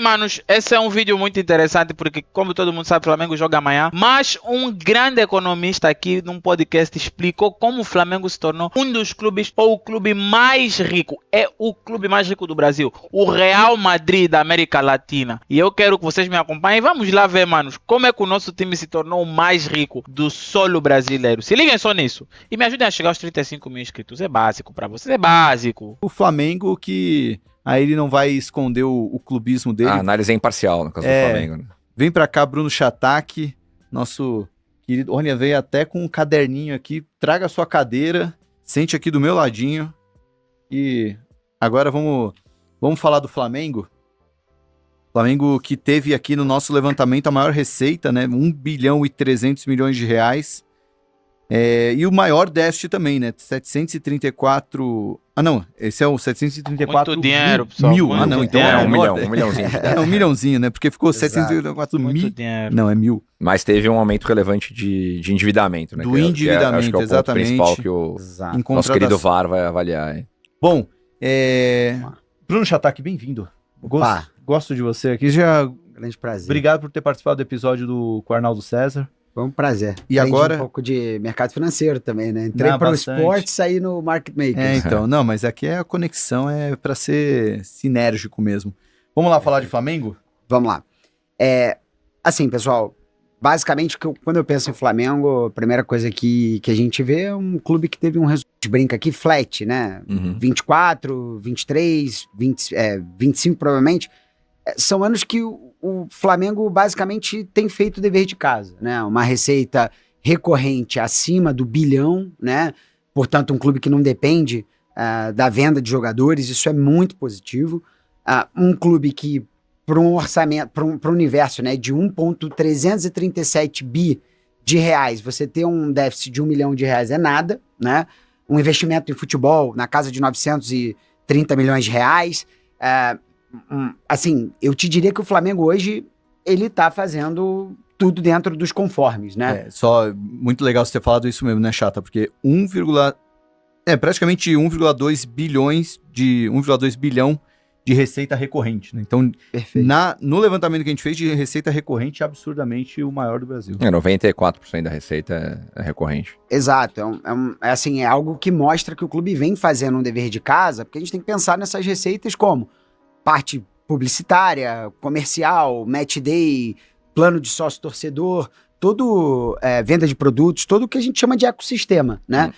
manos, esse é um vídeo muito interessante porque, como todo mundo sabe, o Flamengo joga amanhã. Mas um grande economista aqui num podcast explicou como o Flamengo se tornou um dos clubes, ou o clube mais rico. É o clube mais rico do Brasil. O Real Madrid da América Latina. E eu quero que vocês me acompanhem. Vamos lá ver, manos, como é que o nosso time se tornou o mais rico do solo brasileiro. Se liguem só nisso. E me ajudem a chegar aos 35 mil inscritos. É básico pra vocês, é básico. O Flamengo que... Aí ele não vai esconder o clubismo dele. A análise é imparcial no caso do Flamengo. Né? Vem pra cá, Bruno Chataque, nosso querido. Olha, veio até com um caderninho aqui. Traga a sua cadeira, sente aqui do meu ladinho. E agora vamos falar do Flamengo. Flamengo que teve aqui no nosso levantamento a maior receita, né? 1 bilhão e 300 milhões de reais. E o maior déficit também, né? 734... Ah, não. Esse é o 734 muito dinheiro, pessoal. mil. Muito Não. Então dinheiro. É um milhãozinho. É 1 milhãozinho, né? Porque ficou Exato. 734 Muito mil. dinheiro. Não, é 1.000. Mas teve um aumento relevante de endividamento, né? Do endividamento, acho que é o exatamente. ponto principal que o Exato. nosso querido VAR vai avaliar. Hein? Bom, Bruno Chataque, bem-vindo. Opa. Gosto de você aqui. Já Grande prazer. obrigado por ter participado do episódio com o Arnaldo César. Foi um prazer. E Aprendi agora- um pouco de mercado financeiro também, né? Entrei para o bastante. esporte e saí no market maker. Então, não, mas aqui a conexão é para ser sinérgico mesmo. Vamos lá falar de Flamengo? Vamos lá. Assim, pessoal, basicamente, quando eu penso em Flamengo, a primeira coisa que a gente vê é um clube que teve um resultado, a gente brinca aqui, flat, né? 24, 23, 25 provavelmente. São anos que o Flamengo basicamente tem feito o dever de casa, né? Uma receita recorrente acima do bilhão, né? Portanto, um clube que não depende da venda de jogadores, isso é muito positivo. Um clube que, para um orçamento, para um universo, né, de 1,337 bi de reais, você ter um déficit de 1 milhão de reais é nada, né? Um investimento em futebol na casa de 930 milhões de reais. Assim, eu te diria que o Flamengo hoje, ele tá fazendo tudo dentro dos conformes, né? Só muito legal você ter falado isso mesmo, né, Chata? Porque praticamente 1,2 bilhão de receita recorrente, né? Então, Perfeito. no levantamento que a gente fez de receita recorrente, absurdamente o maior do Brasil. 94% da receita é recorrente. Exato, é algo que mostra que o clube vem fazendo um dever de casa, porque a gente tem que pensar nessas receitas como parte publicitária, comercial, match day, plano de sócio-torcedor, venda de produtos, todo o que a gente chama de ecossistema, né?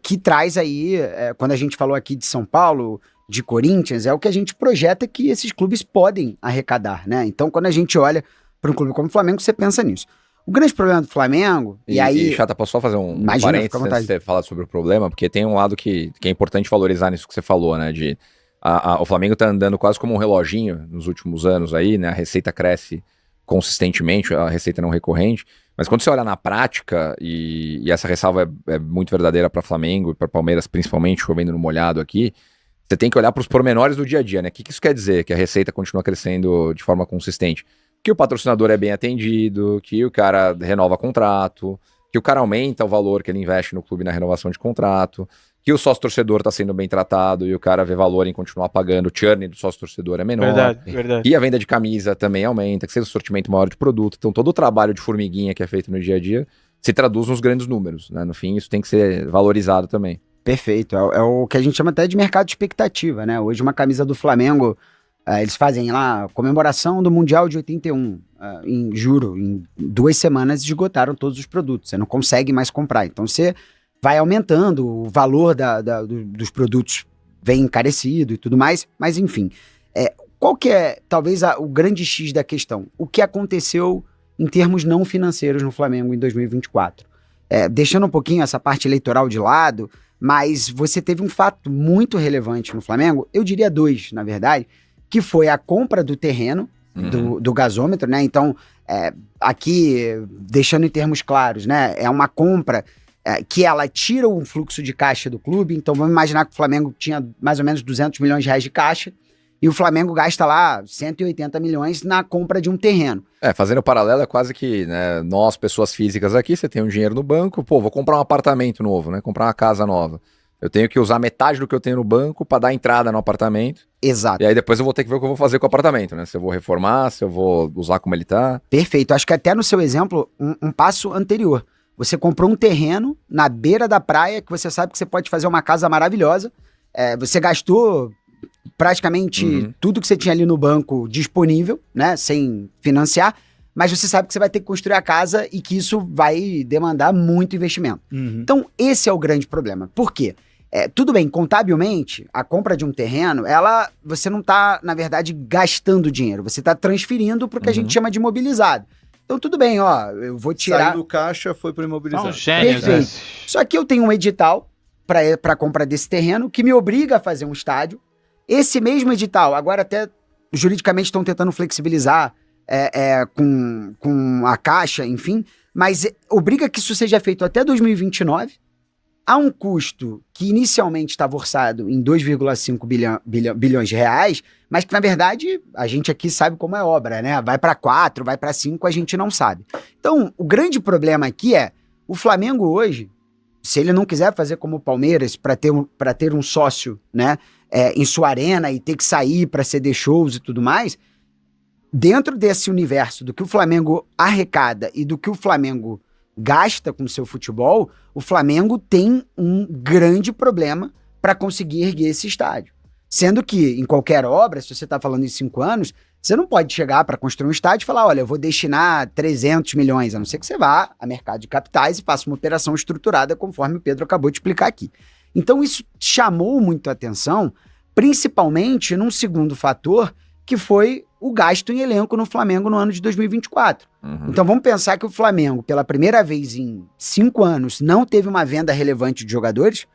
Que traz aí, quando a gente falou aqui de São Paulo, de Corinthians, é o que a gente projeta que esses clubes podem arrecadar, né? Então, quando a gente olha para um clube como o Flamengo, você pensa nisso. O grande problema do Flamengo, e aí... Chata, posso só fazer um Imagina, parênteses fica à antes vontade. de você falar sobre o problema? Porque tem um lado que é importante valorizar nisso que você falou, né? O Flamengo tá andando quase como um reloginho nos últimos anos aí, né? A receita cresce consistentemente, a receita não recorrente. Mas quando você olha na prática, e essa ressalva é muito verdadeira para Flamengo e para Palmeiras, principalmente, chovendo no molhado aqui, você tem que olhar para os pormenores do dia a dia, né? O que isso quer dizer? Que a receita continua crescendo de forma consistente. Que o patrocinador é bem atendido, que o cara renova contrato, que o cara aumenta o valor que ele investe no clube na renovação de contrato, que o sócio-torcedor está sendo bem tratado e o cara vê valor em continuar pagando, o churn do sócio-torcedor é menor. Verdade. E a venda de camisa também aumenta, que seja um sortimento maior de produto. Então todo o trabalho de formiguinha que é feito no dia a dia se traduz nos grandes números, né? No fim, isso tem que ser valorizado também. Perfeito, é o que a gente chama até de mercado de expectativa, né? Hoje uma camisa do Flamengo, eles fazem lá comemoração do Mundial de 81, em 2 semanas esgotaram todos os produtos, você não consegue mais comprar, então você vai aumentando, o valor dos produtos vem encarecido e tudo mais, mas enfim, qual que é talvez o grande X da questão? O que aconteceu em termos não financeiros no Flamengo em 2024? Deixando um pouquinho essa parte eleitoral de lado, mas você teve um fato muito relevante no Flamengo, eu diria 2, na verdade, que foi a compra do terreno, do gasômetro, né? Então, aqui, deixando em termos claros, né? É uma compra que ela tira o fluxo de caixa do clube, então vamos imaginar que o Flamengo tinha mais ou menos 200 milhões de reais de caixa, e o Flamengo gasta lá 180 milhões na compra de um terreno. Fazendo paralelo, é quase que, né, nós, pessoas físicas aqui, você tem um dinheiro no banco, vou comprar um apartamento novo, né, comprar uma casa nova. Eu tenho que usar metade do que eu tenho no banco para dar entrada no apartamento. Exato. E aí depois eu vou ter que ver o que eu vou fazer com o apartamento, né? Se eu vou reformar, se eu vou usar como ele tá. Perfeito. Acho que até no seu exemplo, um passo anterior. Você comprou um terreno na beira da praia que você sabe que você pode fazer uma casa maravilhosa. Você gastou praticamente tudo que você tinha ali no banco disponível, né? Sem financiar. Mas você sabe que você vai ter que construir a casa e que isso vai demandar muito investimento. Então, esse é o grande problema. Por quê? Tudo bem, contabilmente, a compra de um terreno, você não está, na verdade, gastando dinheiro. Você está transferindo para o que a gente chama de imobilizado. Então, tudo bem, ó, eu vou tirar... Saiu do caixa, foi para imobilizado. São gênios, né? Perfeito. Só que eu tenho um edital para a compra desse terreno que me obriga a fazer um estádio. Esse mesmo edital, agora até juridicamente estão tentando flexibilizar com a Caixa, enfim, mas obriga que isso seja feito até 2029, a um custo que inicialmente estava orçado em 2,5 bilhões de reais, mas que na verdade a gente aqui sabe como é obra, né? Vai para 4, vai para 5, a gente não sabe. Então, o grande problema aqui o Flamengo hoje, se ele não quiser fazer como o Palmeiras para ter um sócio, né, em sua arena e ter que sair para ceder shows e tudo mais, dentro desse universo do que o Flamengo arrecada e do que o Flamengo gasta com o seu futebol, o Flamengo tem um grande problema para conseguir erguer esse estádio. Sendo que, em qualquer obra, se você está falando em 5 anos, você não pode chegar para construir um estádio e falar, olha, eu vou destinar 300 milhões, a não ser que você vá a mercado de capitais e faça uma operação estruturada, conforme o Pedro acabou de explicar aqui. Então, isso chamou muito a atenção, principalmente num segundo fator, que foi o gasto em elenco no Flamengo no ano de 2024. Então vamos pensar que o Flamengo, pela primeira vez em 5 anos, não teve uma venda relevante de jogadores.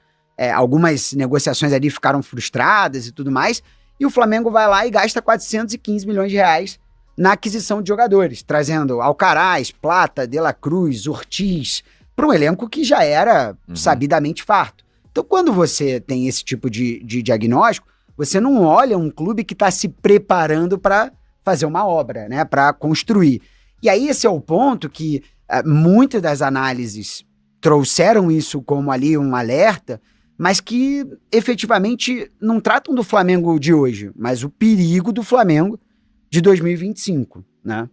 Algumas negociações ali ficaram frustradas e tudo mais. E o Flamengo vai lá e gasta 415 milhões de reais na aquisição de jogadores, trazendo Alcaraz, Plata, De La Cruz, Ortiz, para um elenco que já era sabidamente farto. Então quando você tem esse tipo de diagnóstico, você não olha um clube que está se preparando para fazer uma obra, né, para construir. E aí esse é o ponto que muitas das análises trouxeram isso como ali um alerta, mas que efetivamente não tratam do Flamengo de hoje, mas o perigo do Flamengo de 2025, né?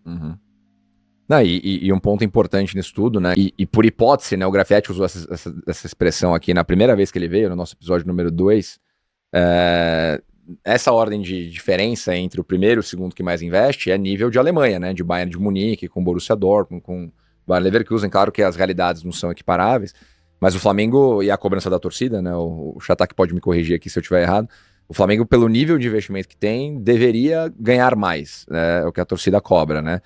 Não, e um ponto importante nisso tudo, né? E por hipótese, né? O Grafietti usou essa expressão aqui na primeira vez que ele veio, no nosso episódio número 2. Essa ordem de diferença entre o primeiro e o segundo que mais investe é nível de Alemanha, né? De Bayern de Munique, com Borussia Dortmund, com Bayer Leverkusen. Claro que as realidades não são equiparáveis, mas o Flamengo e a cobrança da torcida, né? O Chatak pode me corrigir aqui se eu estiver errado. O Flamengo, pelo nível de investimento que tem, deveria ganhar mais, né? É o que a torcida cobra, né?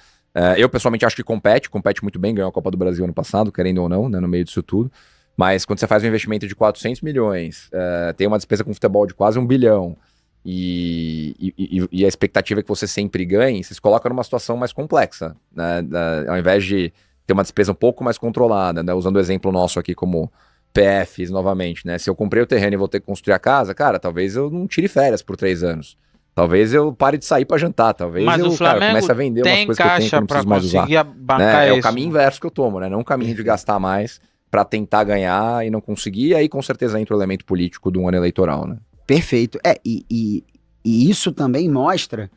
Eu pessoalmente acho que compete muito bem, ganhou a Copa do Brasil ano passado, querendo ou não, né? No meio disso tudo. Mas quando você faz um investimento de 400 milhões, tem uma despesa com futebol de quase 1 bilhão, e a expectativa é que você sempre ganhe, você se coloca numa situação mais complexa, né? Ao invés de ter uma despesa um pouco mais controlada, né? Usando o exemplo nosso aqui como PFs novamente, né? Se eu comprei o terreno e vou ter que construir a casa, cara, talvez eu não tire férias por 3 anos. Talvez eu pare de sair pra jantar, talvez mas eu comece a vender umas coisas que eu tenho que eu não preciso mais usar. Né? É o caminho inverso que eu tomo, né? Não o caminho de gastar mais pra tentar ganhar e não conseguir, aí com certeza entra o elemento político de um ano eleitoral, né? Perfeito. E isso também mostra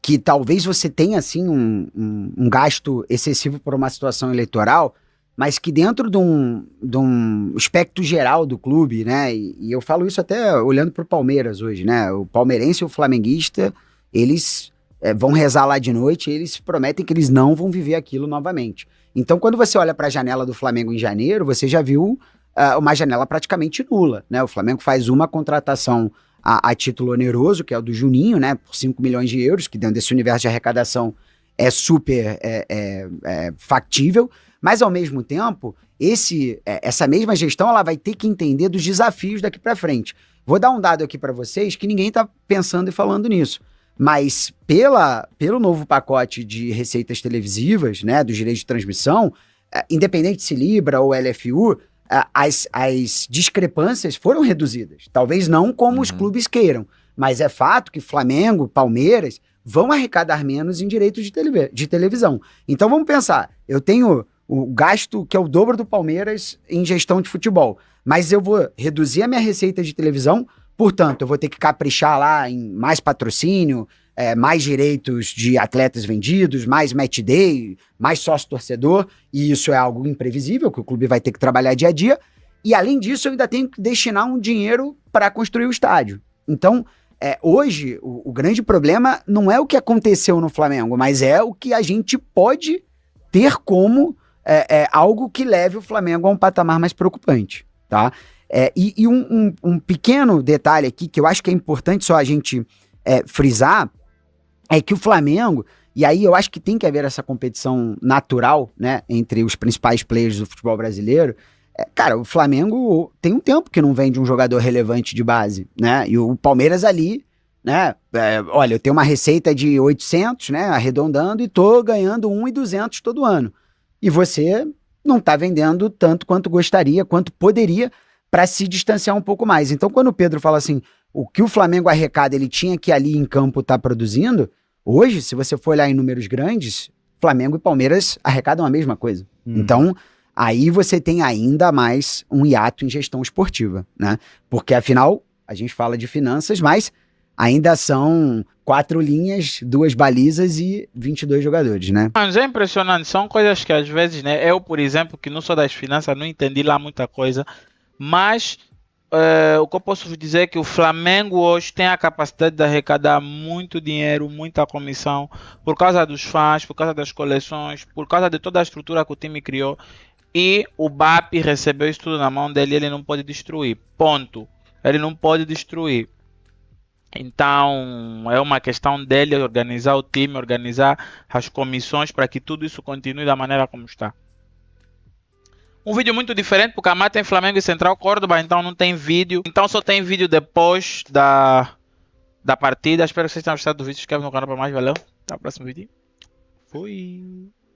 que talvez você tenha, assim, um gasto excessivo por uma situação eleitoral, mas que dentro de um espectro geral do clube, né, e eu falo isso até olhando para o Palmeiras hoje, né, o palmeirense e o flamenguista, eles vão rezar lá de noite e eles prometem que eles não vão viver aquilo novamente. Então, quando você olha para a janela do Flamengo em janeiro, você já viu uma janela praticamente nula, né, o Flamengo faz uma contratação a título oneroso, que é o do Juninho, né, por 5 milhões de euros, que dentro desse universo de arrecadação é super factível, mas ao mesmo tempo, essa mesma gestão ela vai ter que entender dos desafios daqui para frente. Vou dar um dado aqui para vocês que ninguém está pensando e falando nisso, mas pelo novo pacote de receitas televisivas, né, dos direitos de transmissão, independente se Libra ou LFU, as discrepâncias foram reduzidas. Talvez não como os clubes queiram, mas é fato que Flamengo, Palmeiras vão arrecadar menos em direitos de televisão. Então vamos pensar, eu tenho o gasto que é o dobro do Palmeiras em gestão de futebol, mas eu vou reduzir a minha receita de televisão, portanto, eu vou ter que caprichar lá em mais patrocínio, mais direitos de atletas vendidos, mais match day, mais sócio-torcedor, e isso é algo imprevisível, que o clube vai ter que trabalhar dia a dia, e além disso eu ainda tenho que destinar um dinheiro para construir o estádio. Então, hoje, o grande problema não é o que aconteceu no Flamengo, mas é o que a gente pode ter como algo que leve o Flamengo a um patamar mais preocupante, tá? E um pequeno detalhe aqui, que eu acho que é importante só a gente frisar, é que o Flamengo, e aí eu acho que tem que haver essa competição natural, né, entre os principais players do futebol brasileiro. Cara, o Flamengo tem um tempo que não vende um jogador relevante de base, né? E o Palmeiras ali, né? Olha, eu tenho uma receita de 800, né? Arredondando, e tô ganhando 1.200 todo ano. E você não tá vendendo tanto quanto gostaria, quanto poderia, para se distanciar um pouco mais. Então, quando o Pedro fala assim, o que o Flamengo arrecada, ele tinha que ali em campo tá produzindo, hoje, se você for olhar em números grandes, Flamengo e Palmeiras arrecadam a mesma coisa. Então, aí você tem ainda mais um hiato em gestão esportiva, né? Porque, afinal, a gente fala de finanças, mas ainda são 4 linhas, 2 balizas e 22 jogadores, né? Mas é impressionante, são coisas que às vezes, né? Eu, por exemplo, que não sou das finanças, não entendi lá muita coisa, mas o que eu posso vos dizer é que o Flamengo hoje tem a capacidade de arrecadar muito dinheiro, muita comissão, por causa dos fãs, por causa das coleções, por causa de toda a estrutura que o time criou. E o BAP recebeu isso tudo na mão dele, ele não pode destruir. Ponto. Ele não pode destruir. Então, é uma questão dele organizar o time, organizar as comissões para que tudo isso continue da maneira como está. Um vídeo muito diferente, porque a Mata tem Flamengo e Central Córdoba, então não tem vídeo. Então só tem vídeo depois da partida. Espero que vocês tenham gostado do vídeo. Se inscreve no canal para mais. Valeu. Até o próximo vídeo. Fui.